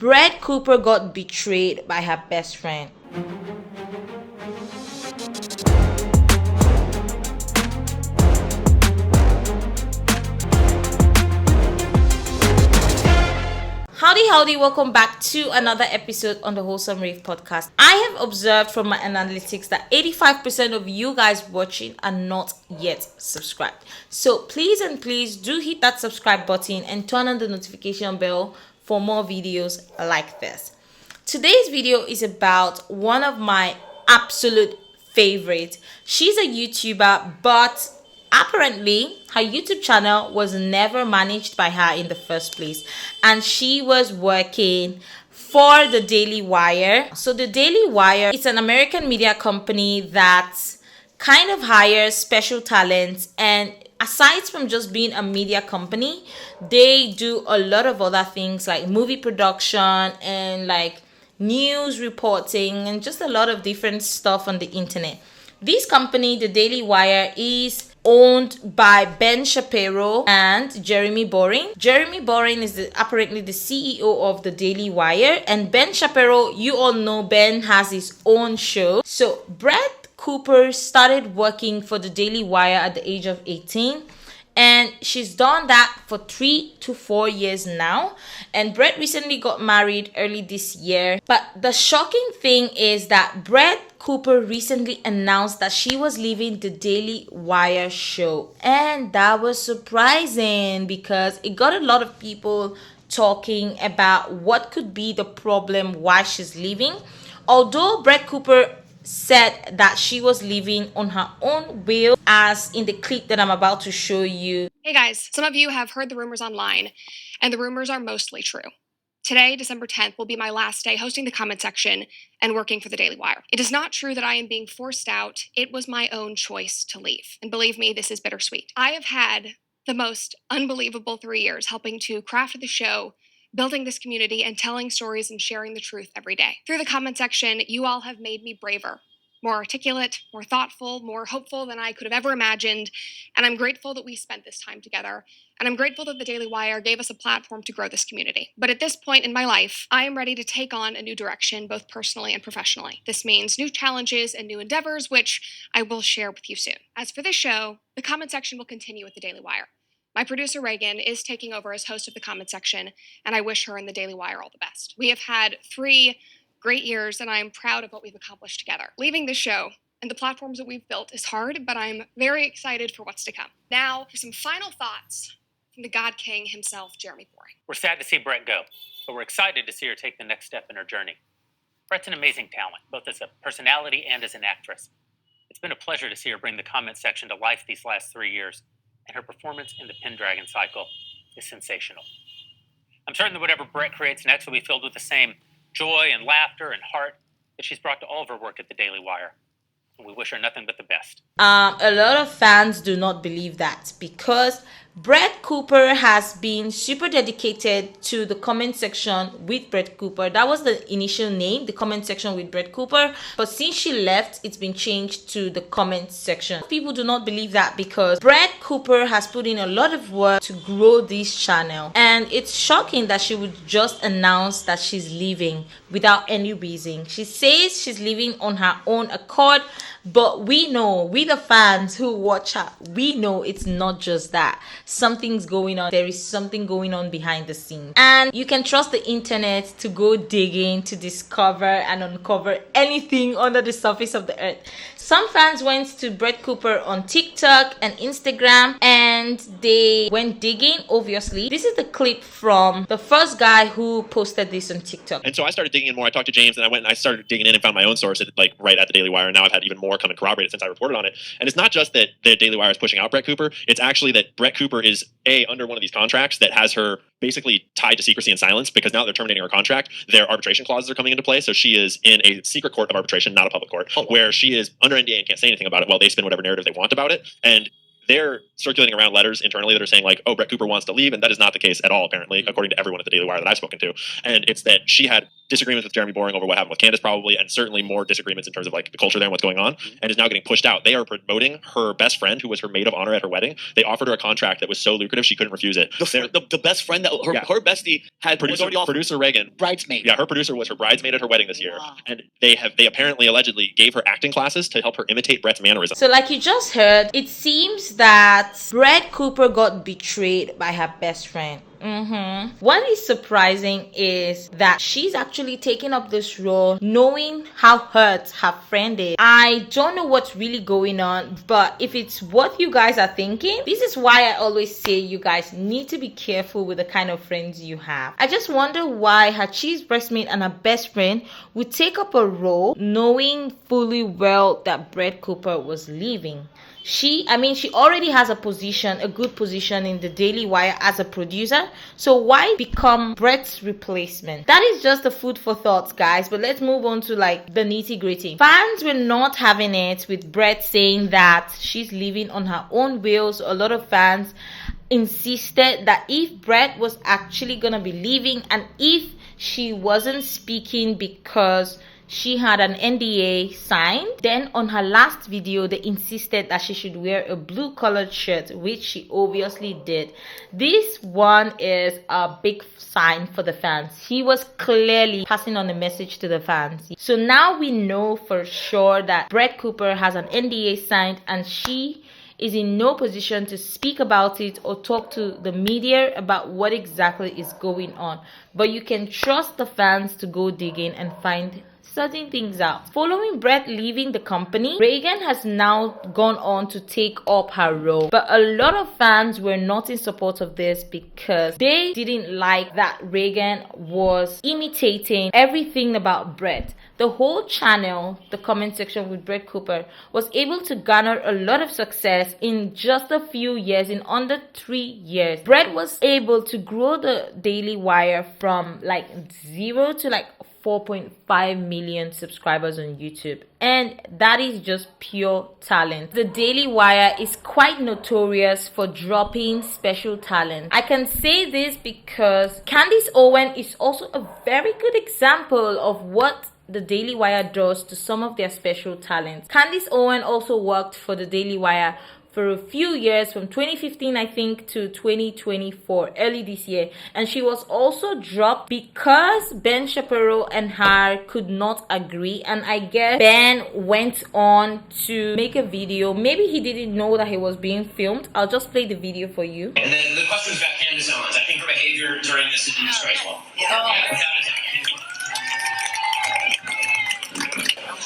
Brett Cooper got betrayed by her best friend. Howdy, welcome back to another episode on the Wholesome Rave podcast. I have observed from my analytics that 85% of you guys watching are not yet subscribed. So please do hit that subscribe button and turn on the notification bell for more videos like this. Today's video is about one of my absolute favorites. She's a YouTuber, but apparently, her YouTube channel was never managed by her in the first place, and she was working for the Daily Wire. So the Daily Wire is an American media company that kind of hires special talents, and aside from just being a media company, they do a lot of other things like movie production and like news reporting and just a lot of different stuff on the internet. This company, the Daily Wire, is owned by Ben Shapiro and Jeremy Boring. Jeremy Boring is apparently the CEO of the Daily Wire, and Ben Shapiro, you all know Ben has his own show. So Brett Cooper started working for the Daily Wire at the age of 18. And she's done that for 3 to 4 years now. And Brett recently got married early this year. But the shocking thing is that Brett Cooper recently announced that she was leaving the Daily Wire show. And that was surprising because it got a lot of people talking about what could be the problem why she's leaving. Although Brett Cooper said that she was leaving on her own will, as in the clip that I'm about to show you. Hey guys, some of you have heard the rumors online, and the rumors are mostly true. Today, December 10th, will be my last day hosting the comment section and working for the Daily Wire. It is not true that I am being forced out. It was my own choice to leave. And believe me, this is bittersweet. I have had the most unbelievable 3 years helping to craft the show, building this community, and telling stories and sharing the truth every day. Through the comment section, you all have made me braver, more articulate, more thoughtful, more hopeful than I could have ever imagined, and I'm grateful that we spent this time together, and I'm grateful that the Daily Wire gave us a platform to grow this community. But at this point in my life, I am ready to take on a new direction, both personally and professionally. This means new challenges and new endeavors, which I will share with you soon. As for this show, the comment section will continue with the Daily Wire. My producer, Reagan, is taking over as host of the comment section, and I wish her and the Daily Wire all the best. We have had 3 great years, and I am proud of what we've accomplished together. Leaving this show and the platforms that we've built is hard, but I'm very excited for what's to come. Now, for some final thoughts from the God King himself, Jeremy Boring. We're sad to see Brett go, but we're excited to see her take the next step in her journey. Brett's an amazing talent, both as a personality and as an actress. It's been a pleasure to see her bring the comment section to life these last 3 years, and her performance in the Pendragon cycle is sensational. I'm certain that whatever Brett creates next will be filled with the same joy and laughter and heart that she's brought to all of her work at the Daily Wire. And we wish her nothing but the best. A lot of fans do not believe that because Brett Cooper has been super dedicated to the comment section with Brett Cooper. That was the initial name, the comment section with Brett Cooper. But since she left, it's been changed to the comment section. People do not believe that because Brett Cooper has put in a lot of work to grow this channel. And it's shocking that she would just announce that she's leaving without any reason. She says she's leaving on her own accord. But we know, we the fans who watch her, we know it's not just that. Something's going on. There is something going on behind the scenes. And you can trust the internet to go digging, to discover and uncover anything under the surface of the earth. Some fans went to Brett Cooper on TikTok and Instagram and they went digging, obviously. This is the clip from the first guy who posted this on TikTok. And so I started digging in more. I talked to James and I went and I started digging in and found my own source right at the Daily Wire. And now I've had even more come and corroborate it since I reported on it. And it's not just that the Daily Wire is pushing out Brett Cooper. It's actually that Brett Cooper is under one of these contracts that has her basically tied to secrecy and silence because now they're terminating her contract. Their arbitration clauses are coming into play. So she is in a secret court of arbitration, not a public court, where she is under NDA and can't say anything about it while they spin whatever narrative they want about it. And they're circulating around letters internally that are saying like, oh, Brett Cooper wants to leave. And that is not the case at all, apparently, according to everyone at the Daily Wire that I've spoken to. And it's that she had disagreements with Jeremy Boring over what happened with Candace probably, and certainly more disagreements in terms of like the culture there and what's going on, and is now getting pushed out. They are promoting her best friend, who was her maid of honor at her wedding. They offered her a contract that was so lucrative she couldn't refuse it. The best friend that her bestie had producer Reagan. Bridesmaid. Yeah, her producer was her bridesmaid at her wedding this year. Wow. And they apparently allegedly gave her acting classes to help her imitate Brett's mannerisms. So like you just heard, it seems that Brett Cooper got betrayed by her best friend. What is surprising is that she's actually taking up this role knowing how hurt her friend is. I don't know what's really going on, but if it's what you guys are thinking, this is why I always say you guys need to be careful with the kind of friends you have. I just wonder why her cheese breastmate and her best friend would take up a role knowing fully well that Brett Cooper was leaving. She already has a good position in the Daily Wire as a producer. So why become Brett's replacement? That is just the food for thought, guys. But let's move on to like the nitty gritty. Fans were not having it with Brett saying that she's leaving on her own will. So a lot of fans insisted that if Brett was actually gonna be leaving, and if she wasn't speaking because she had an NDA signed, then on her last video they insisted that she should wear a blue colored shirt, which she obviously did. This one is a big sign for the fans. He was clearly passing on a message to the fans. So now we know for sure that Brett Cooper has an NDA signed and she is in no position to speak about it or talk to the media about what exactly is going on. But you can trust the fans to go digging and find certain things out. Following Brett leaving the company, Reagan has now gone on to take up her role. But a lot of fans were not in support of this because they didn't like that Reagan was imitating everything about Brett. The whole channel, the comment section with Brett Cooper, was able to garner a lot of success in just a few years, in under 3 years. Brett was able to grow the Daily Wire from like 0 to like 4.5 million subscribers on YouTube, and that is just pure talent. The Daily Wire is quite notorious for dropping special talent. I can say this because Candace Owen is also a very good example of what the Daily Wire does to some of their special talents. Candace Owen also worked for the Daily Wire for a few years, from 2015 I think to 2024, early this year, and she was also dropped because Ben Shapiro and her could not agree, and I guess Ben went on to make a video. Maybe he didn't know that he was being filmed. I'll just play the video for you. And then the questions about Candace Owens. I think her behavior during this is disgraceful. Without a doubt.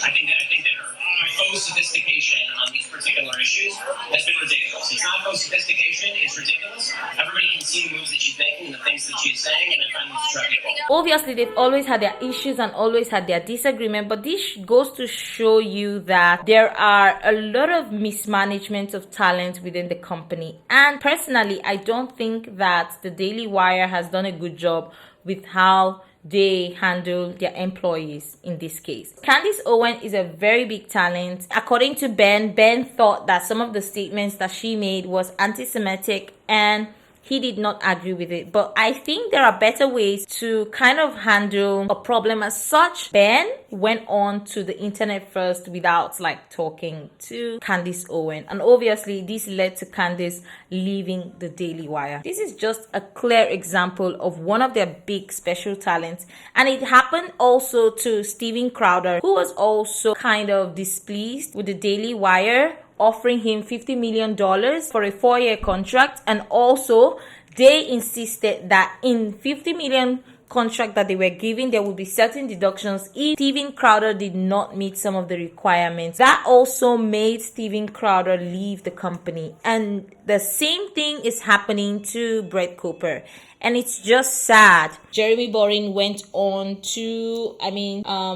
I think that her faux sophistication on these particular issues has been ridiculous. It's not faux sophistication, it's ridiculous. Everybody can see the moves that she's making and the things that she's saying, and I find them disreputable. Obviously, they've always had their issues and always had their disagreement, but this goes to show you that there are a lot of mismanagement of talent within the company. And personally, I don't think that the Daily Wire has done a good job with how they handle their employees in this case. Candace Owen is a very big talent. According to Ben thought that some of the statements that she made was anti-Semitic and he did not agree with it. But I think there are better ways to kind of handle a problem as such. Ben went on to the internet first without like talking to Candace Owen. And obviously this led to Candace leaving the Daily Wire. This is just a clear example of one of their big special talents. And it happened also to Steven Crowder, who was also kind of displeased with the Daily Wire offering him $50 million for a 4-year contract, and also they insisted that in $50 million contract that they were giving, there would be certain deductions if Steven Crowder did not meet some of the requirements. That also made Steven Crowder leave the company, and the same thing is happening to Brett Cooper. And it's just sad. Jeremy Boring went on to,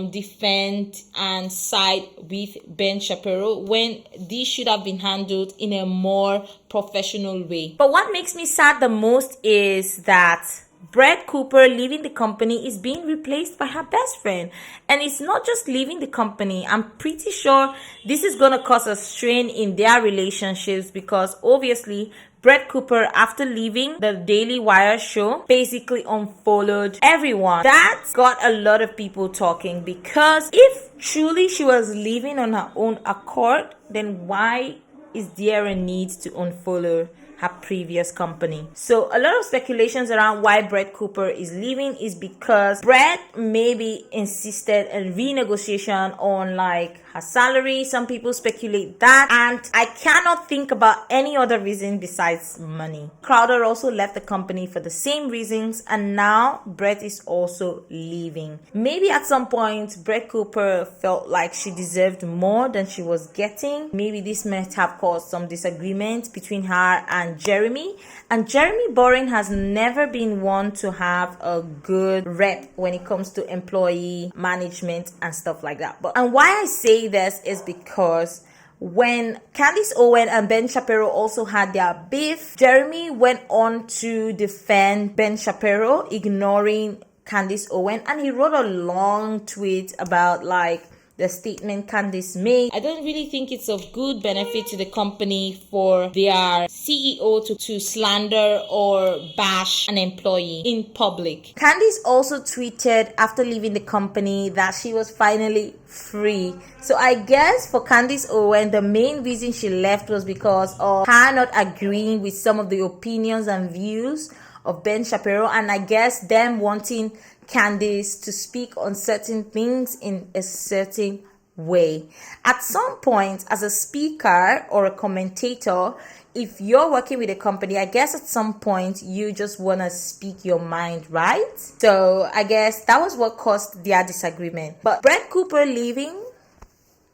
defend and side with Ben Shapiro when this should have been handled in a more professional way. But what makes me sad the most is that Brett Cooper leaving the company is being replaced by her best friend. And it's not just leaving the company. I'm pretty sure this is going to cause a strain in their relationships because obviously Brett Cooper, after leaving the Daily Wire show, basically unfollowed everyone. That got a lot of people talking, because if truly she was leaving on her own accord, then why is there a need to unfollow her previous company? So a lot of speculations around why Brett Cooper is leaving is because Brett maybe insisted a renegotiation on like her salary. Some people speculate that, and I cannot think about any other reason besides money. Crowder also left the company for the same reasons, and now Brett is also leaving. Maybe at some point Brett Cooper felt like she deserved more than she was getting. Maybe this might have caused some disagreement between her and Jeremy. And Jeremy Boring has never been one to have a good rep when it comes to employee management and stuff like that. And why I say this is because when Candace Owen and Ben Shapiro also had their beef, Jeremy went on to defend Ben Shapiro, ignoring Candace Owen, and he wrote a long tweet about like the statement Candace made. I don't really think it's of good benefit to the company for their CEO to slander or bash an employee in public. Candace also tweeted after leaving the company that she was finally free. So I guess for Candace Owen, the main reason she left was because of her not agreeing with some of the opinions and views of Ben Shapiro, and I guess them wanting Candace to speak on certain things in a certain way. At some point, as a speaker or a commentator, if you're working with a company, I guess at some point you just want to speak your mind, right? So I guess that was what caused their disagreement. But Brett Cooper leaving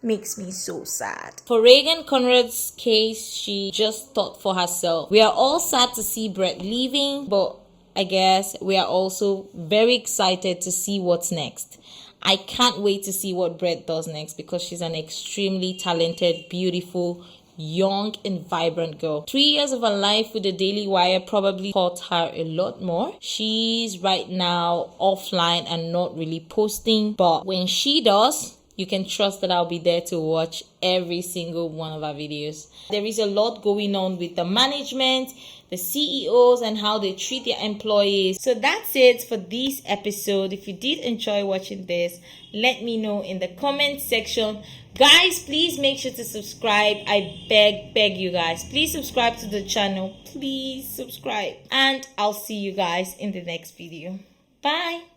makes me so sad. For Reagan Conrad's case, she just thought for herself. We are all sad to see Brett leaving, but I guess we are also very excited to see what's next. I can't wait to see what Brett does next, because she's an extremely talented, beautiful, young and vibrant girl. 3 years of her life with the Daily Wire probably taught her a lot more. She's right now offline and not really posting, but when she does, you can trust that I'll be there to watch every single one of our videos. There is a lot going on with the management, the CEOs, and how they treat their employees. So that's it for this episode. If you did enjoy watching this, let me know in the comment section. Guys, please make sure to subscribe. I beg you guys. Please subscribe to the channel. Please subscribe. And I'll see you guys in the next video. Bye.